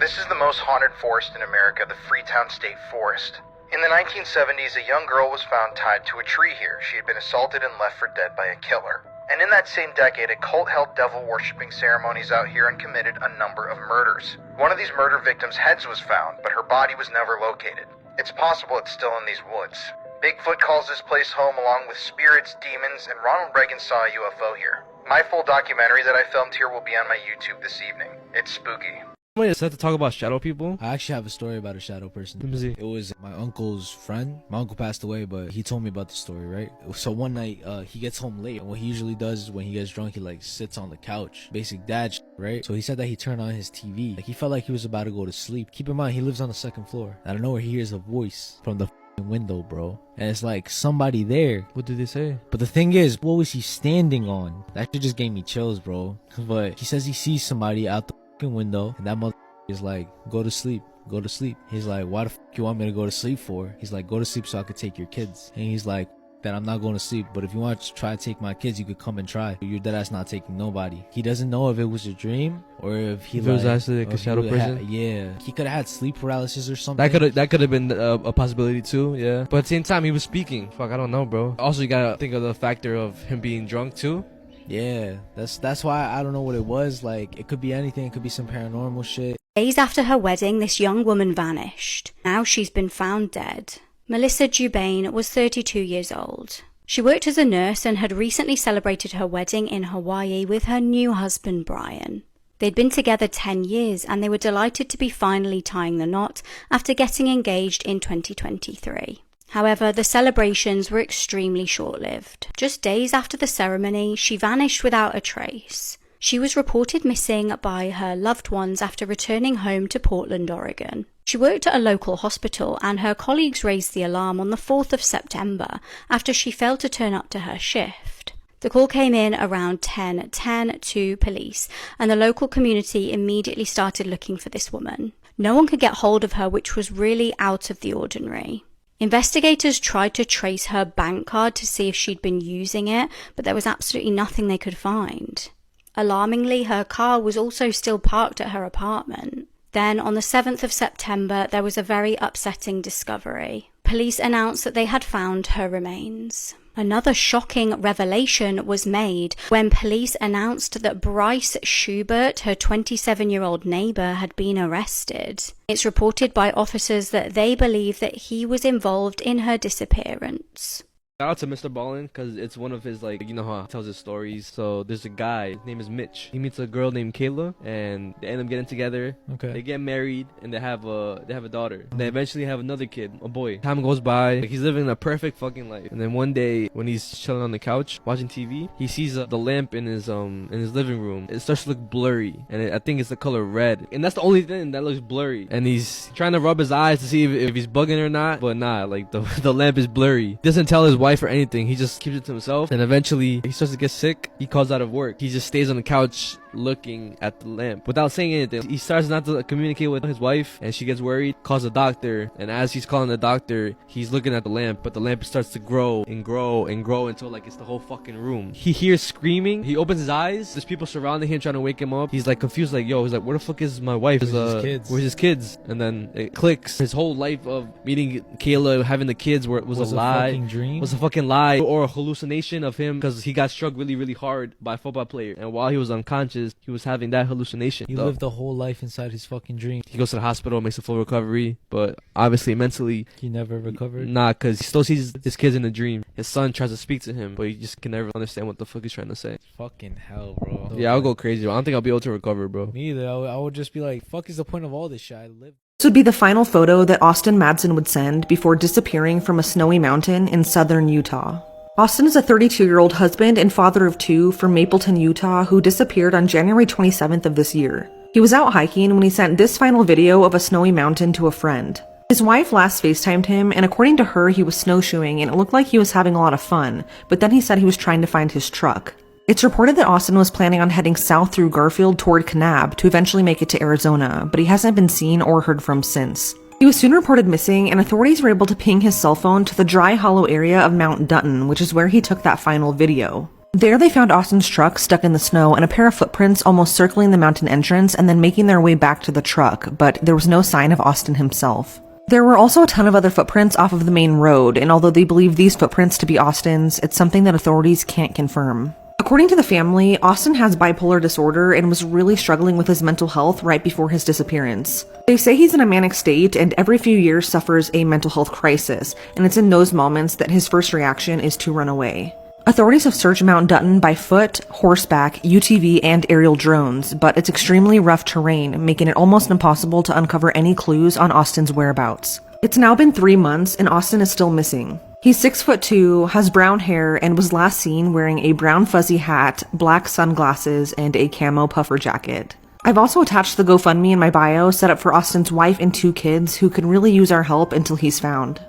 This is the most haunted forest in America, the Freetown State Forest. In the 1970s, a young girl was found tied to a tree here. She had been assaulted and left for dead by a killer. And in that same decade, a cult held devil-worshipping ceremonies out here and committed a number of murders. One of these murder victims' heads was found, but her body was never located. It's possible it's still in these woods. Bigfoot calls this place home along with spirits, demons, and Ronald Reagan saw a UFO here. My full documentary that I filmed here will be on my YouTube this evening. It's spooky. Wait, is that to talk about shadow people? I actually have a story about a shadow person. Let me see. It was my uncle's friend. My uncle passed away, but he told me about the story, right? So one night, he gets home late. And what he usually does is when he gets drunk, he like sits on the couch. Basic dad shit, right? So he said that he turned on his TV. Like he felt like he was about to go to sleep. Keep in mind, he lives on the second floor. Out of nowhere, he hears a voice from the window, bro. And it's like somebody there. What did they say? But the thing is, what was he standing on? That shit just gave me chills, bro. But he says he sees somebody out the window, and that mother is like, go to sleep, go to sleep. He's like, why the you want me to go to sleep for? He's like, go to sleep so I could take your kids. And he's like, that I'm not going to sleep, but if you want to try to take my kids, you could come and try. You're dead ass not taking nobody. He doesn't know if it was a dream or if he if it was actually like a shadow person. Yeah, he could have had sleep paralysis or something. That could have been a possibility too. Yeah, but at the same time, he was speaking. Fuck, I don't know, bro. Also, you gotta think of the factor of him being drunk too. Yeah, that's why I don't know what it was. Like, it could be anything. It could be some paranormal shit. Days after her wedding, this young woman vanished. Now she's been found dead. Melissa Dubane was 32 years old. She worked as a nurse and had recently celebrated her wedding in Hawaii with her new husband, Brian. They'd been together 10 years and they were delighted to be finally tying the knot after getting engaged in 2023. However, the celebrations were extremely short-lived. Just days after the ceremony, she vanished without a trace. She was reported missing by her loved ones after returning home to Portland, Oregon. She worked at a local hospital and her colleagues raised the alarm on the 4th of September after she failed to turn up to her shift. The call came in around 10:10 to police, and the local community immediately started looking for this woman. No one could get hold of her, which was really out of the ordinary. Investigators tried to trace her bank card to see if she'd been using it, but there was absolutely nothing they could find. Alarmingly, her car was also still parked at her apartment. Then, on the 7th of September, there was a very upsetting discovery. Police announced that they had found her remains. Another shocking revelation was made when police announced that Bryce Schubert, her 27-year-old neighbor, had been arrested. It's reported by officers that they believe that he was involved in her disappearance. Shout out to Mr. Ballin, because it's one of his, like, you know how he tells his stories. So there's a guy, his name is Mitch. He meets a girl named Kayla, and they end up getting together. Okay. They get married, and they have a daughter. They eventually have another kid, a boy. Time goes by, like, he's living a perfect fucking life. And then one day, when he's chilling on the couch watching TV, he sees the lamp in his living room. It starts to look blurry, and I think it's the color red. And that's the only thing that looks blurry. And he's trying to rub his eyes to see if he's bugging or not, but nah, like the lamp is blurry. He doesn't tell his wife or anything. He just keeps it to himself, and eventually he starts to get sick. He calls out of work. He just stays on the couch looking at the lamp without saying anything. He starts not to communicate with his wife, and she gets worried, calls the doctor, and as he's calling the doctor, he's looking at the lamp, but the lamp starts to grow and grow and grow until like it's the whole fucking room. He hears screaming. He opens his eyes. There's people surrounding him trying to wake him up. He's like confused, like, yo, he's like, where the fuck is my wife? Where's his kids? And then it clicks. His whole life of meeting Kayla, having the kids, was a lie. Fucking dream? Was a fucking lie or a hallucination of him, because he got struck really, really hard by a football player, and while he was unconscious, he was having that hallucination. He lived the whole life inside his fucking dream. He goes to the hospital, makes a full recovery, but obviously mentally He never recovered? nah, because he still sees his kids in the dream. His son tries to speak to him, but he just can never understand what the fuck he's trying to say. Fucking hell, bro. Yeah, I'll go crazy. I don't think I'll be able to recover, bro. Me either. I would just be like, fuck is the point of all this shit? I live. This would be the final photo that Austin Madsen would send before disappearing from a snowy mountain in southern Utah. Austin is a 32-year-old husband and father of two from Mapleton, Utah, who disappeared on January 27th of this year. He was out hiking when he sent this final video of a snowy mountain to a friend. His wife last FaceTimed him, and according to her, he was snowshoeing and it looked like he was having a lot of fun, but then he said he was trying to find his truck. It's reported that Austin was planning on heading south through Garfield toward Kanab to eventually make it to Arizona, but he hasn't been seen or heard from since. He was soon reported missing, and authorities were able to ping his cell phone to the dry hollow area of Mount Dutton, which is where he took that final video. There they found Austin's truck stuck in the snow and a pair of footprints almost circling the mountain entrance and then making their way back to the truck, but there was no sign of Austin himself. There were also a ton of other footprints off of the main road, and although they believe these footprints to be Austin's, it's something that authorities can't confirm. According to the family, Austin has bipolar disorder and was really struggling with his mental health right before his disappearance. They say he's in a manic state and every few years suffers a mental health crisis, and it's in those moments that his first reaction is to run away. Authorities have searched Mount Dutton by foot, horseback, UTV, and aerial drones, but it's extremely rough terrain, making it almost impossible to uncover any clues on Austin's whereabouts. It's now been 3 months and Austin is still missing. He's 6'2", has brown hair, and was last seen wearing a brown fuzzy hat, black sunglasses, and a camo puffer jacket. I've also attached the GoFundMe in my bio set up for Austin's wife and 2 kids who could really use our help until he's found.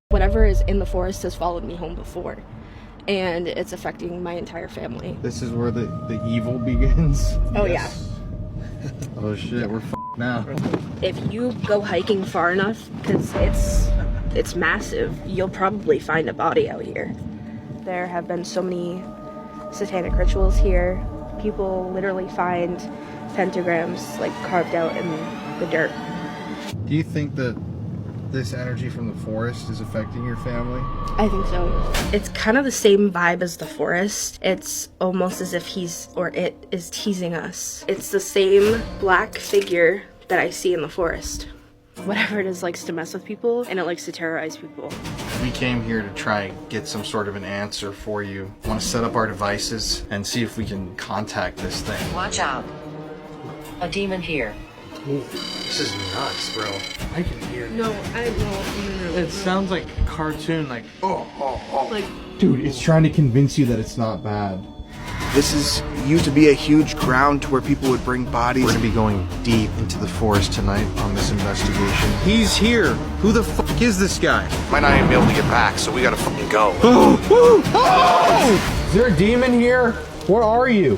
Whatever is in the forest has followed me home before, and it's affecting my entire family. This is where the evil begins? Oh yeah. Oh shit, we're f***ed now. If you go hiking far enough, because it's massive, you'll probably find a body out here. There have been so many satanic rituals here. People literally find pentagrams like carved out in the dirt. Do you think that this energy from the forest is affecting your family? I think so. It's kind of the same vibe as the forest. It's almost as if it is teasing us. It's the same black figure that I see in the forest. Whatever it is likes to mess with people, and it likes to terrorize people. We came here to try and get some sort of an answer for you. I want to set up our devices and see if we can contact this thing. Watch out. A demon here. This is nuts, bro. I can hear it. No. It sounds like a cartoon, like, Like, dude, it's trying to convince you that it's not bad. This is used to be a huge ground to where people would bring bodies. We're gonna be going deep into the forest tonight on this investigation. He's here. Who the fuck is this guy? Might not even be able to get back, so we gotta fucking go. Is there a demon here? Where are you?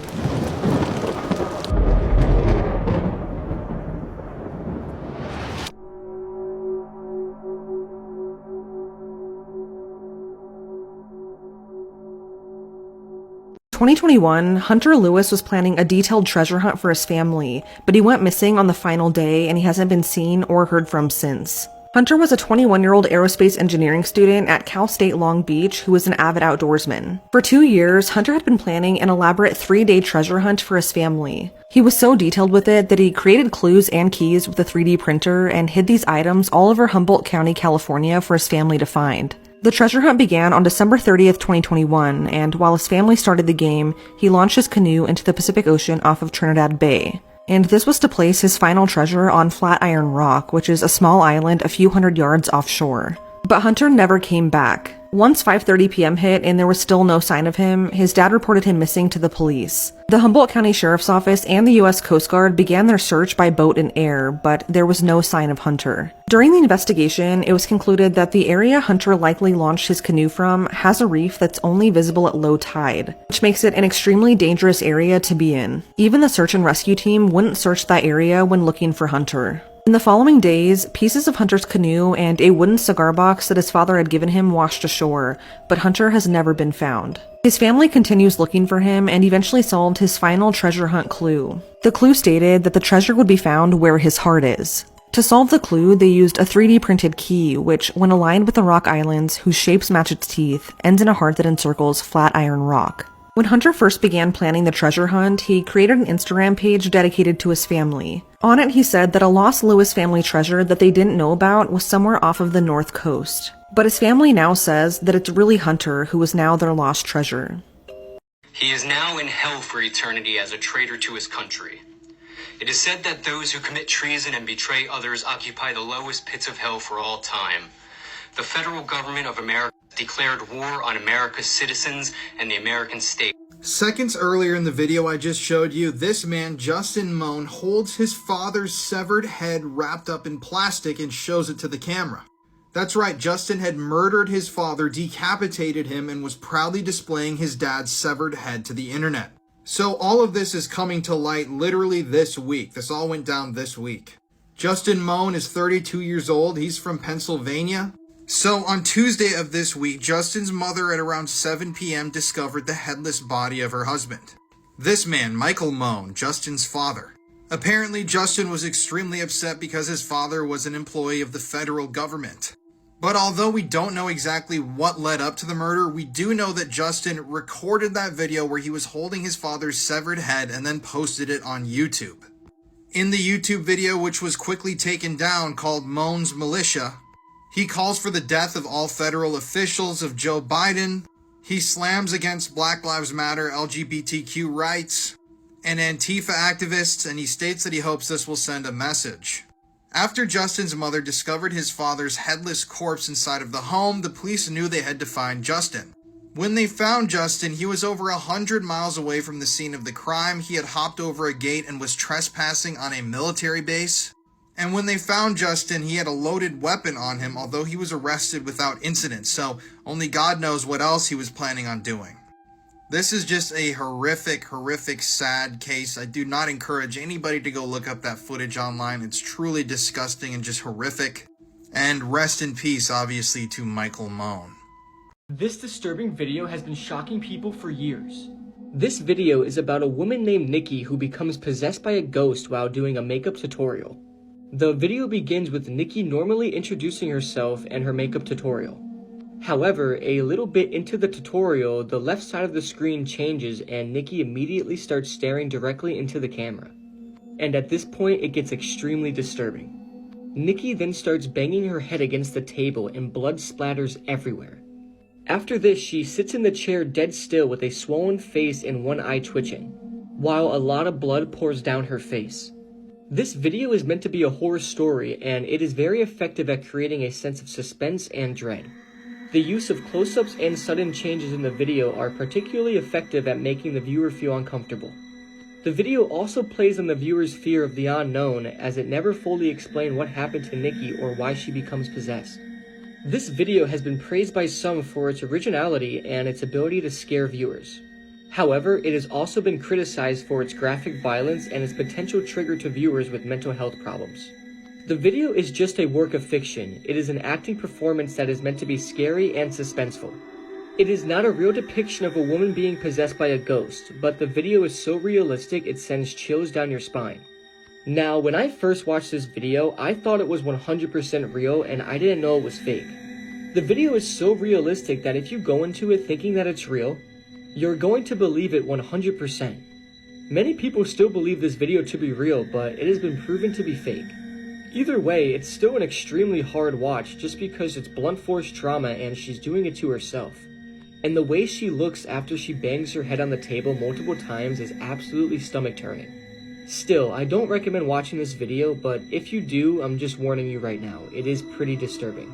In 2021, Hunter Lewis was planning a detailed treasure hunt for his family, but he went missing on the final day and he hasn't been seen or heard from since. Hunter was a 21-year-old aerospace engineering student at Cal State Long Beach who was an avid outdoorsman. For 2 years, Hunter had been planning an elaborate 3-day treasure hunt for his family. He was so detailed with it that he created clues and keys with a 3D printer and hid these items all over Humboldt County, California for his family to find. The treasure hunt began on December 30th, 2021, and while his family started the game, he launched his canoe into the Pacific Ocean off of Trinidad Bay. And this was to place his final treasure on Flatiron Rock, which is a small island a few hundred yards offshore. But Hunter never came back. Once 5:30 p.m. hit and there was still no sign of him, his dad reported him missing to the police. The Humboldt County Sheriff's Office and the U.S. Coast Guard began their search by boat and air, but there was no sign of Hunter. During the investigation, it was concluded that the area Hunter likely launched his canoe from has a reef that's only visible at low tide, which makes it an extremely dangerous area to be in. Even the search and rescue team wouldn't search that area when looking for Hunter. In the following days, pieces of Hunter's canoe and a wooden cigar box that his father had given him washed ashore, but Hunter has never been found. His family continues looking for him and eventually solved his final treasure hunt clue. The clue stated that the treasure would be found where his heart is. To solve the clue, they used a 3D printed key, which, when aligned with the rock islands whose shapes match its teeth, ends in a heart that encircles Flatiron Rock. When Hunter first began planning the treasure hunt, he created an Instagram page dedicated to his family. On it, he said that a lost Lewis family treasure that they didn't know about was somewhere off of the North Coast. But his family now says that it's really Hunter who is now their lost treasure. He is now in hell for eternity as a traitor to his country. It is said that those who commit treason and betray others occupy the lowest pits of hell for all time. The federal government of America declared war on America's citizens and the American state. Seconds earlier in the video I just showed you, this man, Justin Moan, holds his father's severed head wrapped up in plastic and shows it to the camera. That's right, Justin had murdered his father, decapitated him, and was proudly displaying his dad's severed head to the internet. So all of this is coming to light literally this week. This all went down this week. Justin Moan is 32 years old. He's from Pennsylvania. So, on Tuesday of this week, Justin's mother at around 7 p.m. discovered the headless body of her husband. This man, Michael Moan, Justin's father. Apparently, Justin was extremely upset because his father was an employee of the federal government. But although we don't know exactly what led up to the murder, we do know that Justin recorded that video where he was holding his father's severed head and then posted it on YouTube. In the YouTube video, which was quickly taken down, called Moan's Militia, he calls for the death of all federal officials of Joe Biden. He slams against Black Lives Matter, LGBTQ rights, and Antifa activists, and he states that he hopes this will send a message. After Justin's mother discovered his father's headless corpse inside of the home, the police knew they had to find Justin. When they found Justin, he was over 100 miles away from the scene of the crime. He had hopped over a gate and was trespassing on a military base. And when they found Justin, he had a loaded weapon on him, although he was arrested without incident, so only God knows what else he was planning on doing. This is just a horrific, sad case. I do not encourage anybody to go look up that footage online. It's truly disgusting and just horrific. And rest in peace, obviously, to Michael Moan. This disturbing video has been shocking people for years. This video is about a woman named Nikki who becomes possessed by a ghost while doing a makeup tutorial. The video begins with Nikki normally introducing herself and her makeup tutorial. However, a little bit into the tutorial, the left side of the screen changes and Nikki immediately starts staring directly into the camera. And at this point, it gets extremely disturbing. Nikki then starts banging her head against the table and blood splatters everywhere. After this, she sits in the chair dead still with a swollen face and one eye twitching, while a lot of blood pours down her face. This video is meant to be a horror story, and it is very effective at creating a sense of suspense and dread. The use of close-ups and sudden changes in the video are particularly effective at making the viewer feel uncomfortable. The video also plays on the viewer's fear of the unknown, as it never fully explains what happened to Nikki or why she becomes possessed. This video has been praised by some for its originality and its ability to scare viewers. However, it has also been criticized for its graphic violence and its potential trigger to viewers with mental health problems. The video is just a work of fiction. It is an acting performance that is meant to be scary and suspenseful. It is not a real depiction of a woman being possessed by a ghost, but the video is so realistic it sends chills down your spine. Now, when I first watched this video, I thought it was 100% real and I didn't know it was fake. The video is so realistic that if you go into it thinking that it's real, you're going to believe it 100%. Many people still believe this video to be real, but it has been proven to be fake. Either way, it's still an extremely hard watch just because it's blunt force trauma and she's doing it to herself. And the way she looks after she bangs her head on the table multiple times is absolutely stomach-turning. Still, I don't recommend watching this video, but if you do, I'm just warning you right now, it is pretty disturbing.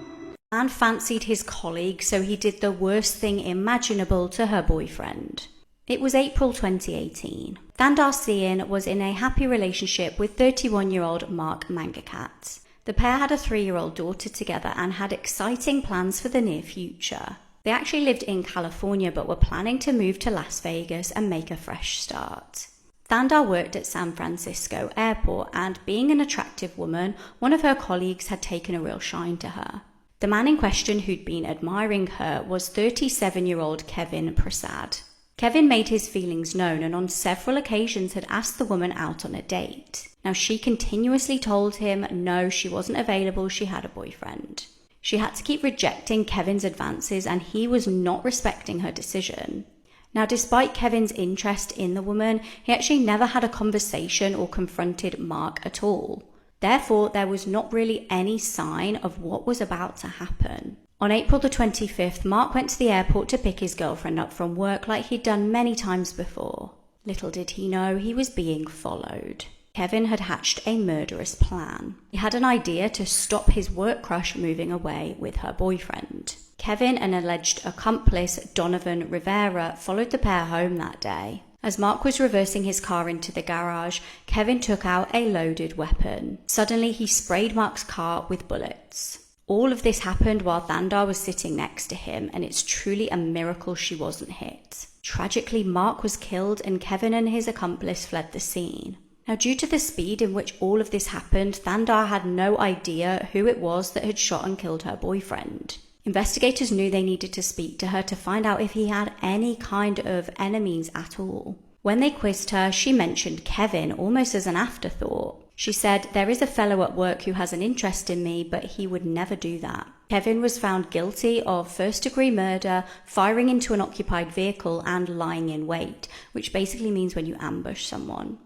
And fancied his colleague, so he did the worst thing imaginable to her boyfriend. It was April 2018. Thandarsian was in a happy relationship with 31-year-old Mark Mangakat. The pair had a 3-year-old daughter together and had exciting plans for the near future. They actually lived in California but were planning to move to Las Vegas and make a fresh start. Thandar worked at San Francisco Airport, and being an attractive woman, one of her colleagues had taken a real shine to her. The man in question who'd been admiring her was 37-year-old Kevin Prasad. Kevin made his feelings known and on several occasions had asked the woman out on a date. Now, she continuously told him no, she wasn't available, she had a boyfriend. She had to keep rejecting Kevin's advances and he was not respecting her decision. Now, despite Kevin's interest in the woman, he actually never had a conversation or confronted Mark at all. Therefore, there was not really any sign of what was about to happen. On April the 25th, Mark went to the airport to pick his girlfriend up from work like he'd done many times before. Little did he know he was being followed. Kevin had hatched a murderous plan. He had an idea to stop his work crush moving away with her boyfriend. Kevin and alleged accomplice Donovan Rivera followed the pair home that day. As Mark was reversing his car into the garage, Kevin took out a loaded weapon. Suddenly, he sprayed Mark's car with bullets. All of this happened while Thandar was sitting next to him, and it's truly a miracle she wasn't hit. Tragically, Mark was killed and Kevin and his accomplice fled the scene. Now, due to the speed in which all of this happened, Thandar had no idea who it was that had shot and killed her boyfriend. Investigators knew they needed to speak to her to find out if he had any kind of enemies at all. When they quizzed her, she mentioned Kevin almost as an afterthought. She said, "There is a fellow at work who has an interest in me, but he would never do that." Kevin was found guilty of first-degree murder, firing into an occupied vehicle, and lying in wait, which basically means when you ambush someone.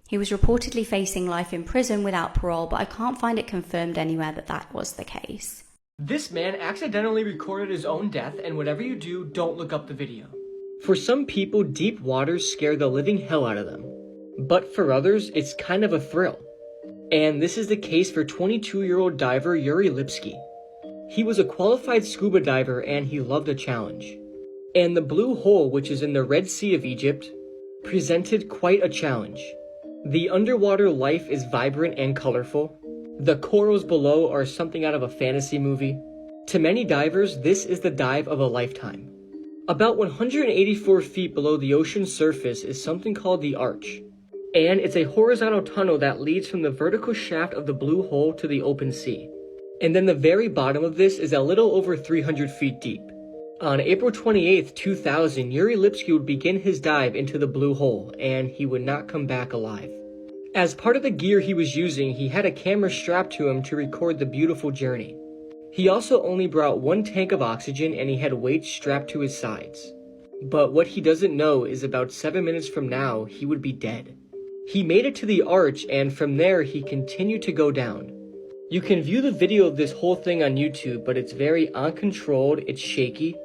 He was reportedly facing life in prison without parole, but I can't find it confirmed anywhere that that was the case. This man accidentally recorded his own death, and whatever you do, don't look up the video. For some people, deep waters scare the living hell out of them. But for others, it's kind of a thrill. And this is the case for 22-year-old diver Yuri Lipsky. He was a qualified scuba diver and he loved a challenge. And the Blue Hole, which is in the Red Sea of Egypt, presented quite a challenge. The underwater life is vibrant and colorful. The corals below are something out of a fantasy movie. To many divers, this is the dive of a lifetime. About 184 feet below the ocean's surface is something called the Arch. And it's a horizontal tunnel that leads from the vertical shaft of the Blue Hole to the open sea. And then the very bottom of this is a little over 300 feet deep. On April 28, 2000, Yuri Lipsky would begin his dive into the Blue Hole, and he would not come back alive. As part of the gear he was using, he had a camera strapped to him to record the beautiful journey. He also only brought 1 tank of oxygen and he had weights strapped to his sides. But what he doesn't know is about 7 minutes from now, he would be dead. He made it to the Arch, and from there he continued to go down. You can view the video of this whole thing on YouTube, but it's very uncontrolled, it's shaky,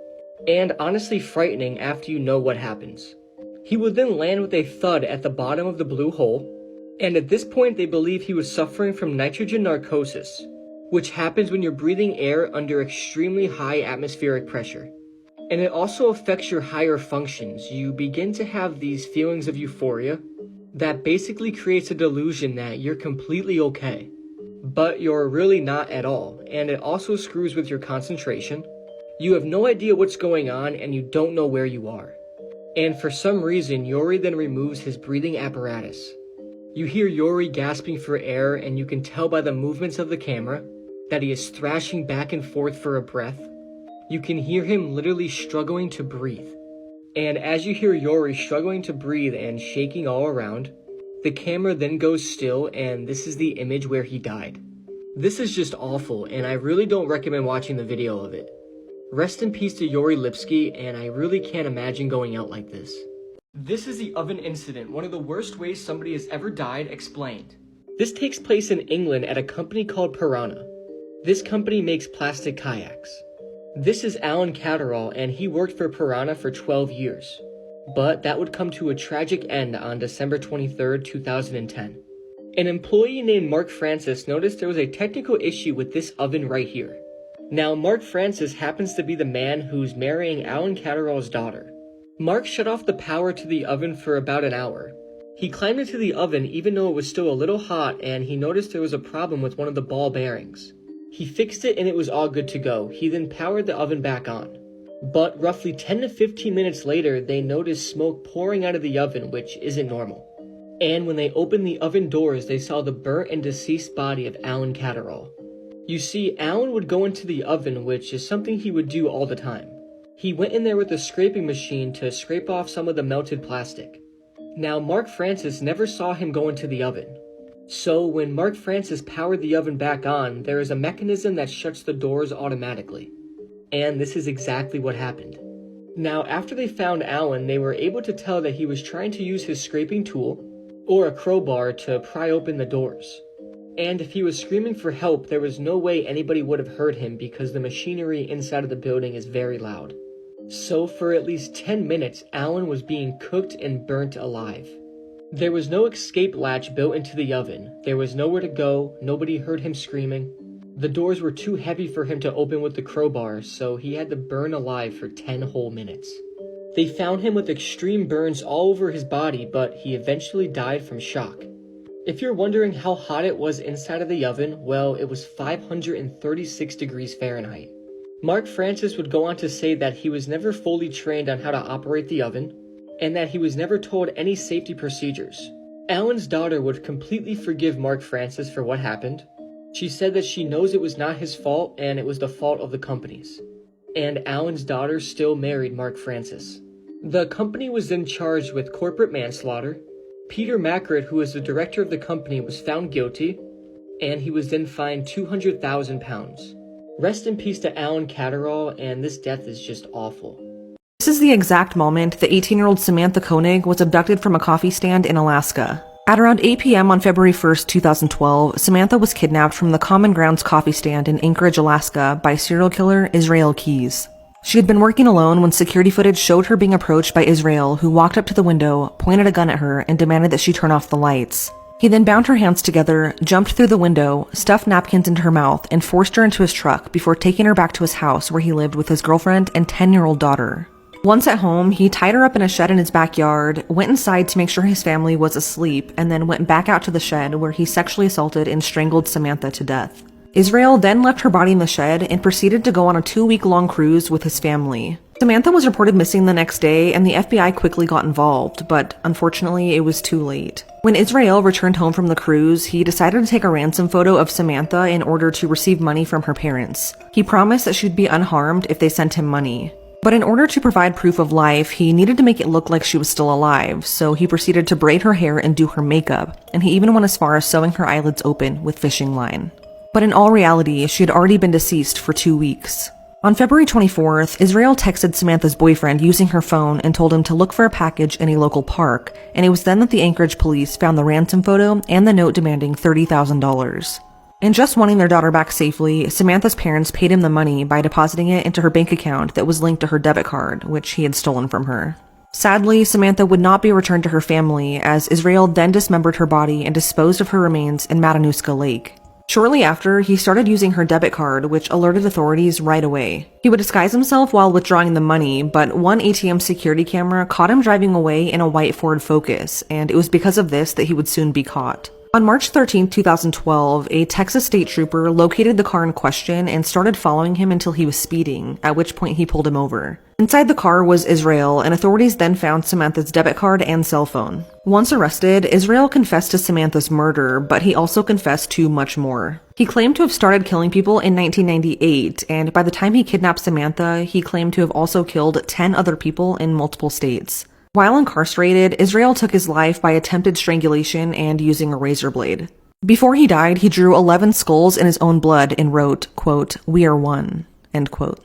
and honestly frightening after you know what happens. He would then land with a thud at the bottom of the Blue Hole, and at this point they believe he was suffering from nitrogen narcosis, which happens when you're breathing air under extremely high atmospheric pressure. And it also affects your higher functions. You begin to have these feelings of euphoria that basically creates a delusion that you're completely okay, but you're really not at all, and it also screws with your concentration. You have no idea what's going on and you don't know where you are. And for some reason, Yuri then removes his breathing apparatus. You hear Yuri gasping for air, and you can tell by the movements of the camera that he is thrashing back and forth for a breath. You can hear him literally struggling to breathe. And as you hear Yuri struggling to breathe and shaking all around, the camera then goes still, and this is the image where he died. This is just awful, and I really don't recommend watching the video of it. Rest in peace to Yuri Lipsky, and I really can't imagine going out like this. This is the oven incident, one of the worst ways somebody has ever died, explained. This takes place in England at a company called Piranha. This company makes plastic kayaks. This is Alan Catterall, and he worked for Piranha for 12 years. But that would come to a tragic end on December 23, 2010. An employee named Mark Francis noticed there was a technical issue with this oven right here. Now, Mark Francis happens to be the man who's marrying Alan Catterall's daughter. Mark shut off the power to the oven for about an hour. He climbed into the oven even though it was still a little hot, and he noticed there was a problem with one of the ball bearings. He fixed it and it was all good to go. He then powered the oven back on. But roughly 10 to 15 minutes later, they noticed smoke pouring out of the oven, which isn't normal. And when they opened the oven doors, they saw the burnt and deceased body of Alan Catterall. You see, Alan would go into the oven, which is something he would do all the time. He went in there with a scraping machine to scrape off some of the melted plastic. Now, Mark Francis never saw him go into the oven. So when Mark Francis powered the oven back on, there is a mechanism that shuts the doors automatically. And this is exactly what happened. Now, after they found Alan, they were able to tell that he was trying to use his scraping tool, or a crowbar, to pry open the doors. And if he was screaming for help, there was no way anybody would have heard him because the machinery inside of the building is very loud. So for at least 10 minutes, Alan was being cooked and burnt alive. There was no escape latch built into the oven. There was nowhere to go, nobody heard him screaming. The doors were too heavy for him to open with the crowbar, so he had to burn alive for 10 whole minutes. They found him with extreme burns all over his body, but he eventually died from shock. If you're wondering how hot it was inside of the oven, well, it was 536 degrees Fahrenheit. Mark Francis would go on to say that he was never fully trained on how to operate the oven, and that he was never told any safety procedures. Alan's daughter would completely forgive Mark Francis for what happened. She said that she knows it was not his fault and it was the fault of the company's. And Alan's daughter still married Mark Francis. The company was then charged with corporate manslaughter. Peter Mackert, who was the director of the company, was found guilty, and he was then fined £200,000. Rest in peace to Alan Catterall, and this death is just awful. This is the exact moment that 18-year-old Samantha Koenig was abducted from a coffee stand in Alaska. At around 8 p.m. on February 1st, 2012, Samantha was kidnapped from the Common Grounds coffee stand in Anchorage, Alaska by serial killer Israel Keys. She had been working alone when security footage showed her being approached by Israel, who walked up to the window, pointed a gun at her, and demanded that she turn off the lights. He then bound her hands together, jumped through the window, stuffed napkins into her mouth, and forced her into his truck before taking her back to his house where he lived with his girlfriend and 10-year-old daughter. Once at home, he tied her up in a shed in his backyard, went inside to make sure his family was asleep, and then went back out to the shed where he sexually assaulted and strangled Samantha to death. Israel then left her body in the shed and proceeded to go on a 2-week-long cruise with his family. Samantha was reported missing the next day, and the FBI quickly got involved, but unfortunately it was too late. When Israel returned home from the cruise, he decided to take a ransom photo of Samantha in order to receive money from her parents. He promised that she'd be unharmed if they sent him money. But in order to provide proof of life, he needed to make it look like she was still alive, so he proceeded to braid her hair and do her makeup, and he even went as far as sewing her eyelids open with fishing line. But in all reality, she had already been deceased for 2 weeks. On February 24th, Israel texted Samantha's boyfriend using her phone and told him to look for a package in a local park, and it was then that the Anchorage police found the ransom photo and the note demanding $30,000. And just wanting their daughter back safely, Samantha's parents paid him the money by depositing it into her bank account that was linked to her debit card, which he had stolen from her. Sadly, Samantha would not be returned to her family, as Israel then dismembered her body and disposed of her remains in Matanuska Lake. Shortly after, he started using her debit card, which alerted authorities right away. He would disguise himself while withdrawing the money, but one ATM security camera caught him driving away in a white Ford Focus, and it was because of this that he would soon be caught. On March 13, 2012, a Texas state trooper located the car in question and started following him until he was speeding, at which point he pulled him over. Inside the car was Israel, and authorities then found Samantha's debit card and cell phone. Once arrested, Israel confessed to Samantha's murder, but he also confessed to much more. He claimed to have started killing people in 1998, and by the time he kidnapped Samantha, he claimed to have also killed 10 other people in multiple states. While incarcerated, Israel took his life by attempted strangulation and using a razor blade. Before he died, he drew 11 skulls in his own blood and wrote, quote, "We are one," end quote.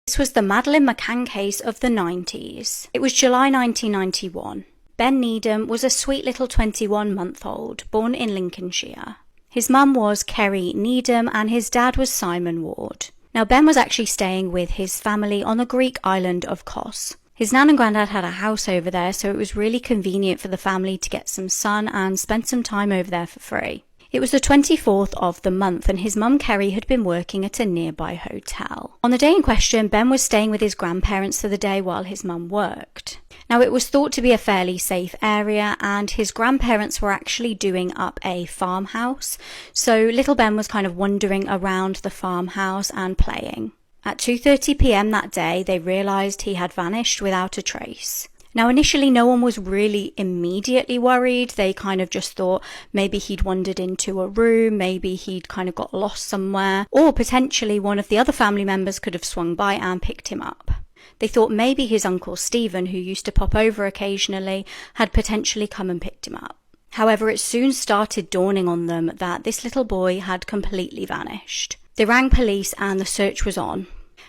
This was the Madeleine McCann case of the 90s. It was July 1991. Ben Needham was a sweet little 21-month-old, born in Lincolnshire. His mum was Kerry Needham and his dad was Simon Ward. Now, Ben was actually staying with his family on the Greek island of Kos. His nan and granddad had a house over there, so it was really convenient for the family to get some sun and spend some time over there for free. It was the 24th of the month, and his mum Kerry had been working at a nearby hotel. On the day in question, Ben was staying with his grandparents for the day while his mum worked. Now, it was thought to be a fairly safe area, and his grandparents were actually doing up a farmhouse, so little Ben was kind of wandering around the farmhouse and playing. At 2:30 p.m. that day, they realised he had vanished without a trace. Now, initially, no one was really immediately worried. They kind of just thought maybe he'd wandered into a room, maybe he'd kind of got lost somewhere, or potentially one of the other family members could have swung by and picked him up. They thought maybe his uncle Stephen, who used to pop over occasionally, had potentially come and picked him up. However, it soon started dawning on them that this little boy had completely vanished. They rang police and the search was on.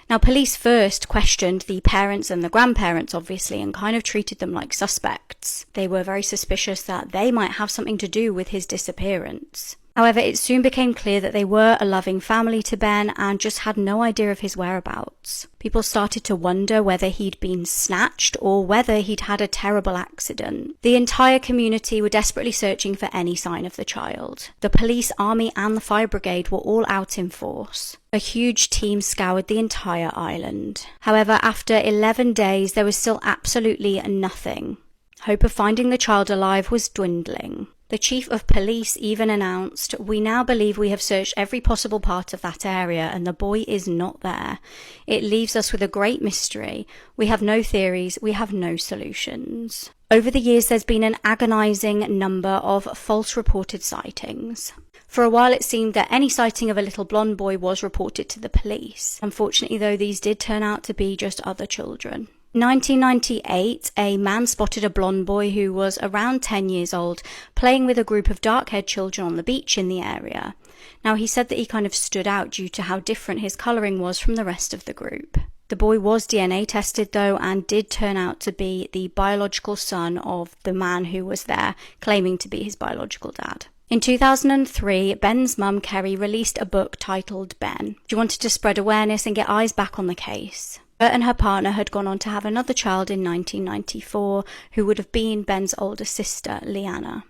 Now, police first questioned the parents and the grandparents, obviously, and kind of treated them like suspects. They were very suspicious that they might have something to do with his disappearance. However, it soon became clear that they were a loving family to Ben and just had no idea of his whereabouts. People started to wonder whether he'd been snatched or whether he'd had a terrible accident. The entire community were desperately searching for any sign of the child. The police, army and the fire brigade were all out in force. A huge team scoured the entire island. However, after 11 days, there was still absolutely nothing. Hope of finding the child alive was dwindling. The chief of police even announced, "We now believe we have searched every possible part of that area and the boy is not there. It leaves us with a great mystery. We have no theories, we have no solutions." Over the years, there's been an agonizing number of false reported sightings. For a while, it seemed that any sighting of a little blonde boy was reported to the police. Unfortunately, though, these did turn out to be just other children. In 1998, a man spotted a blonde boy who was around 10 years old playing with a group of dark-haired children on the beach in the area. Now, he said that he kind of stood out due to how different his colouring was from the rest of the group. The boy was DNA tested, though, and did turn out to be the biological son of the man who was there, claiming to be his biological dad. In 2003, Ben's mum, Kerry, released a book titled Ben. She wanted to spread awareness and get eyes back on the case. Her and her partner had gone on to have another child in 1994, who would have been Ben's older sister, Leanna.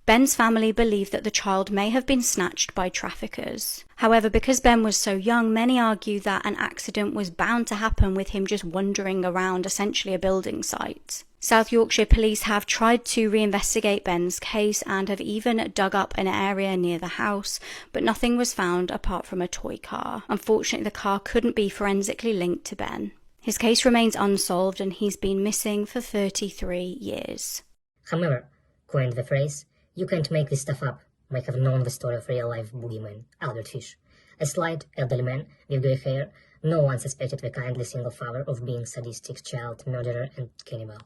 Ben's family believed that the child may have been snatched by traffickers. However, because Ben was so young, many argue that an accident was bound to happen with him just wandering around essentially a building site. South Yorkshire police have tried to reinvestigate Ben's case and have even dug up an area near the house, but nothing was found apart from a toy car. Unfortunately, the car couldn't be forensically linked to Ben. His case remains unsolved and he's been missing for 33 years. However, according to the phrase, you can't make this stuff up. I have known the story of real-life boogeyman, Albert Fish. A slight, elderly man with grey hair, no one suspected the kindly single father of being sadistic child murderer and cannibal.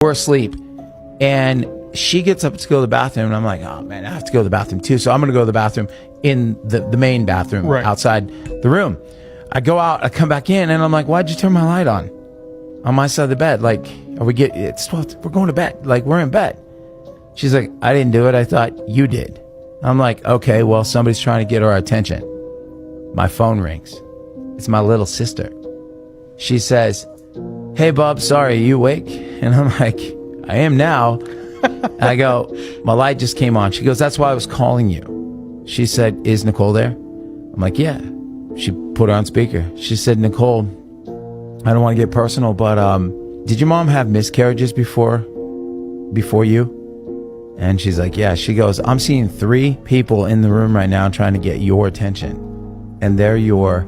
We're asleep, and she gets up to go to the bathroom, and I'm like, oh man, I have to go to the bathroom too, so I'm gonna go to the bathroom in the main bathroom outside the room. I go out, I come back in, and I'm like, why'd you turn my light on my side of the bed? Like, it's 12, we're going to bed, like we're in bed. She's like, I didn't do it, I thought you did. I'm like, okay, well, somebody's trying to get our attention. My phone rings. It's my little sister. She says, hey Bob, sorry, are you awake? And I'm like, I am now. And I go, my light just came on. She goes, that's why I was calling you. She said, is Nicole there? I'm like, yeah. She put her on speaker. She said, Nicole, I don't want to get personal, but did your mom have miscarriages before you? And she's like, yeah. She goes, I'm seeing 3 people in the room right now trying to get your attention. And they're your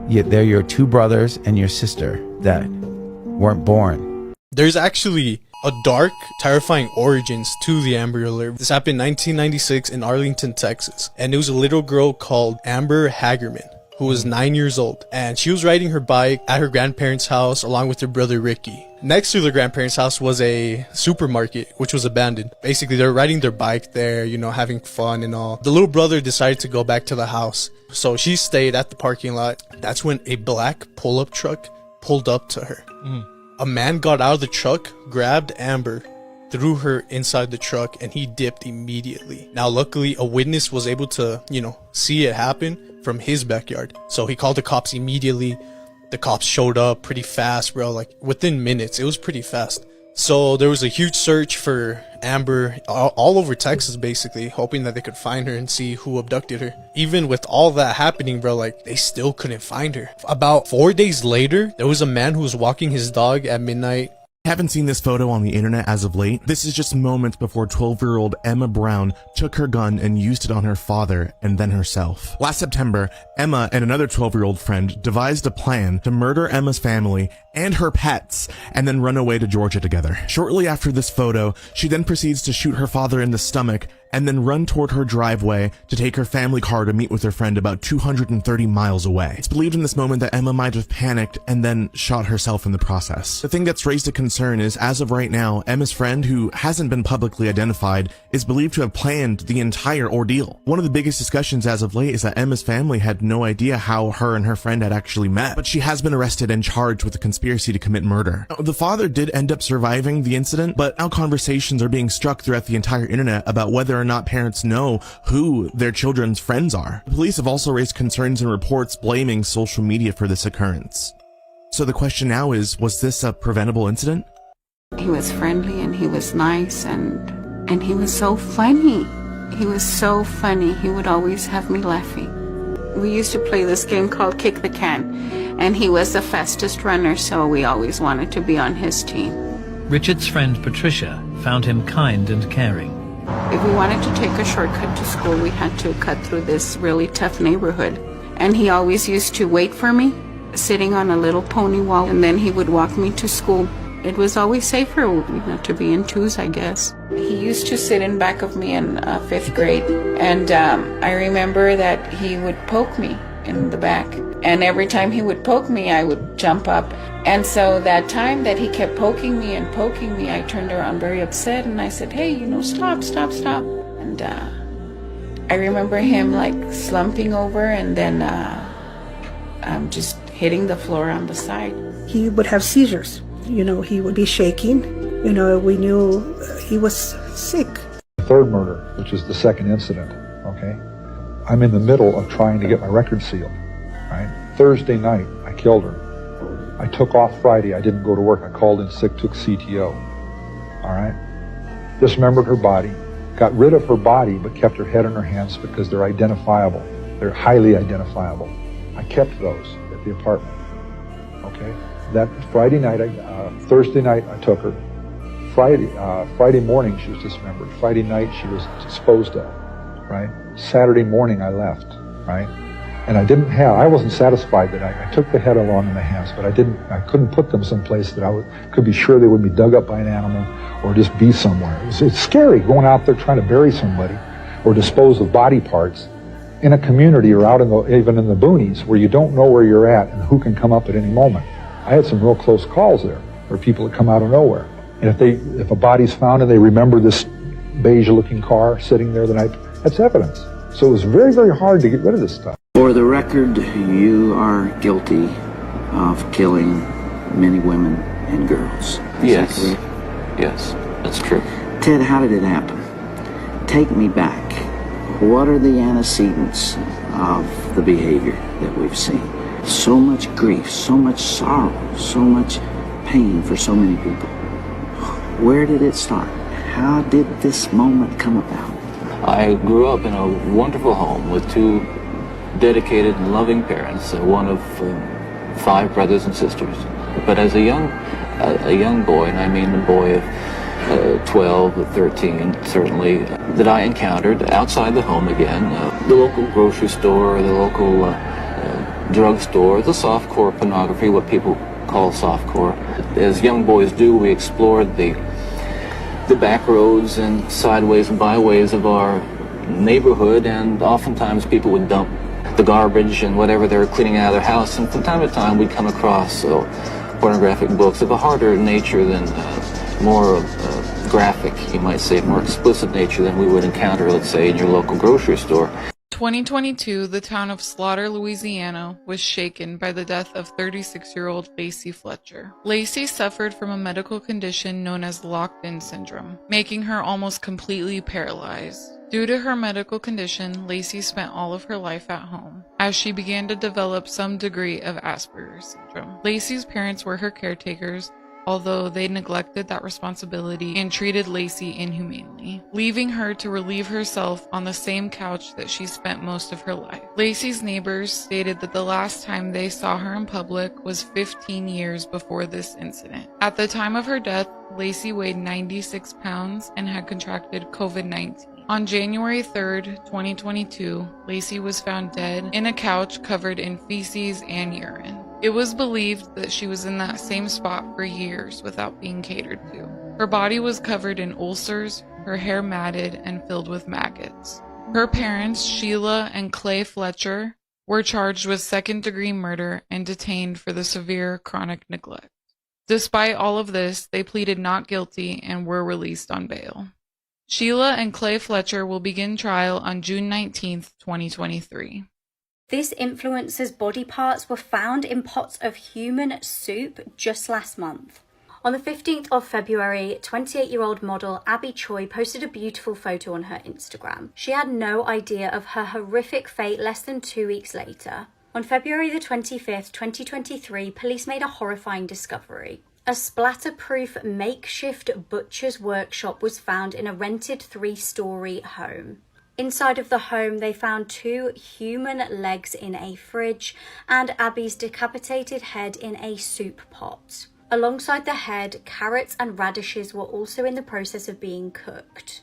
2 brothers and your sister that weren't born. There's actually a dark, terrifying origins to the Amber Alert. This happened in 1996 in Arlington, Texas. And it was a little girl called Amber Hagerman, who was 9 years old, and she was riding her bike at her grandparents' house along with her brother Ricky. Next to the grandparents' house was a supermarket, which was abandoned. Basically, they're riding their bike there, you know, having fun and all. The little brother decided to go back to the house, so she stayed at the parking lot. That's when a black pull-up truck pulled up to her. A man got out of the truck, grabbed Amber, threw her inside the truck, and he dipped immediately. Now, luckily, a witness was able to, see it happen from his backyard. So he called the cops immediately. The cops showed up pretty fast, bro. Like, within minutes. It was pretty fast. So there was a huge search for Amber all over Texas, basically, hoping that they could find her and see who abducted her. Even with all that happening, bro, like, they still couldn't find her. About 4 days later, there was a man who was walking his dog at midnight. Haven't seen this photo on the internet as of late. This is just moments before 12-year-old Emma Brown took her gun and used it on her father and then herself. Last September, Emma and another 12-year-old friend devised a plan to murder Emma's family and her pets and then run away to Georgia together. Shortly after this photo, she then proceeds to shoot her father in the stomach and then run toward her driveway to take her family car to meet with her friend about 230 miles away. It's believed in this moment that Emma might have panicked and then shot herself in the process. The thing that's raised a concern is, as of right now, Emma's friend, who hasn't been publicly identified, is believed to have planned the entire ordeal. One of the biggest discussions as of late is that Emma's family had no idea how her and her friend had actually met, but she has been arrested and charged with a conspiracy to commit murder. Now, the father did end up surviving the incident, but now conversations are being struck throughout the entire internet about whether or not parents know who their children's friends are. The police have also raised concerns and reports blaming social media for this occurrence. So the question now is, was this a preventable incident? He was friendly and he was nice and he was so funny. He was so funny. He would always have me laughing. We used to play this game called Kick the Can, and he was the fastest runner, so we always wanted to be on his team. Richard's friend Patricia found him kind and caring. If we wanted to take a shortcut to school, we had to cut through this really tough neighborhood. And he always used to wait for me, sitting on a little pony wall, and then he would walk me to school. It was always safer, to be in twos, I guess. He used to sit in back of me in 5th grade, and I remember that he would poke me in the back. And every time he would poke me, I would jump up. And so that time that he kept poking me, I turned around very upset, and I said, hey, stop. And I remember him slumping over and then just hitting the floor on the side. He would have seizures. He would be shaking. We knew he was sick. Third murder, which is the second incident, okay? I'm in the middle of trying to get my record sealed, right? Thursday night, I killed her. I took off Friday. I didn't go to work. I called in sick, took CTO, all right? Dismembered her body, got rid of her body, but kept her head in her hands because they're identifiable. They're highly identifiable. I kept those at the apartment, okay? That Friday night, Thursday night, I took her. Friday morning, she was dismembered. Friday night, she was disposed of, right? Saturday morning, I left, right? And I wasn't satisfied that I took the head along in the hands, but I couldn't put them someplace that could be sure they wouldn't be dug up by an animal or just be somewhere. It's scary going out there trying to bury somebody or dispose of body parts in a community or out even in the boonies where you don't know where you're at and who can come up at any moment. I had some real close calls there where people that come out of nowhere. And if a body's found and they remember this beige-looking car sitting there the night, that's evidence. So it was very, very hard to get rid of this stuff. For the record, you are guilty of killing many women and girls. Yes. Yes, that's true. Ted, how did it happen? Take me back. What are the antecedents of the behavior that we've seen? So much grief, so much sorrow, so much pain for so many people. Where did it start? How did this moment come about? I grew up in a wonderful home with two dedicated and loving parents, one of 5 brothers and sisters. But as a young boy, and I mean a boy of 12 or 13, certainly, that I encountered outside the home again, the local grocery store, the local drugstore, the softcore pornography, what people call softcore. As young boys do, we explored the back roads and sideways and byways of our neighborhood, and oftentimes people would dump the garbage and whatever they were cleaning out of their house, and from time to time we'd come across pornographic books of a harder nature than more graphic, you might say, more explicit nature than we would encounter, let's say, in your local grocery store. 2022, the town of Slaughter, Louisiana, was shaken by the death of 36-year-old Lacey Fletcher. Lacey suffered from a medical condition known as locked-in syndrome, making her almost completely paralyzed. Due to her medical condition, Lacey spent all of her life at home, as she began to develop some degree of Asperger's syndrome. Lacey's parents were her caretakers, although they neglected that responsibility and treated Lacey inhumanely, leaving her to relieve herself on the same couch that she spent most of her life. Lacey's neighbors stated that the last time they saw her in public was 15 years before this incident. At the time of her death, Lacey weighed 96 pounds and had contracted COVID-19. On January 3rd, 2022, Lacey was found dead in a couch covered in feces and urine. It was believed that she was in that same spot for years without being catered to. Her body was covered in ulcers, her hair matted and filled with maggots. Her parents, Sheila and Clay Fletcher, were charged with second-degree murder and detained for the severe chronic neglect. Despite all of this, they pleaded not guilty and were released on bail. Sheila and Clay Fletcher will begin trial on June 19th, 2023. This influencer's body parts were found in pots of human soup just last month. On the 15th of February, 28-year-old model Abby Choi posted a beautiful photo on her Instagram. She had no idea of her horrific fate less than 2 weeks later. On February the 25th, 2023, police made a horrifying discovery. A splatter-proof makeshift butcher's workshop was found in a rented 3-story home. Inside of the home, they found 2 human legs in a fridge and Abby's decapitated head in a soup pot. Alongside the head, carrots and radishes were also in the process of being cooked.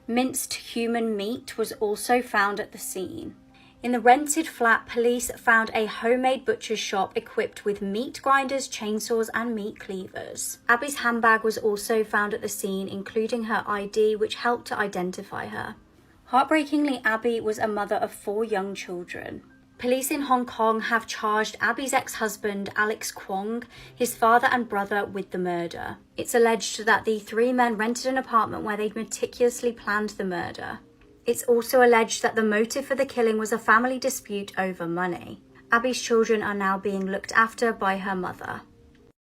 Minced human meat was also found at the scene. In the rented flat, police found a homemade butcher's shop equipped with meat grinders, chainsaws, and meat cleavers. Abby's handbag was also found at the scene, including her ID, which helped to identify her. Heartbreakingly, Abby was a mother of 4 young children. Police in Hong Kong have charged Abby's ex-husband, Alex Kwong, his father and brother with the murder. It's alleged that the 3 men rented an apartment where they'd meticulously planned the murder. It's also alleged that the motive for the killing was a family dispute over money. Abby's children are now being looked after by her mother.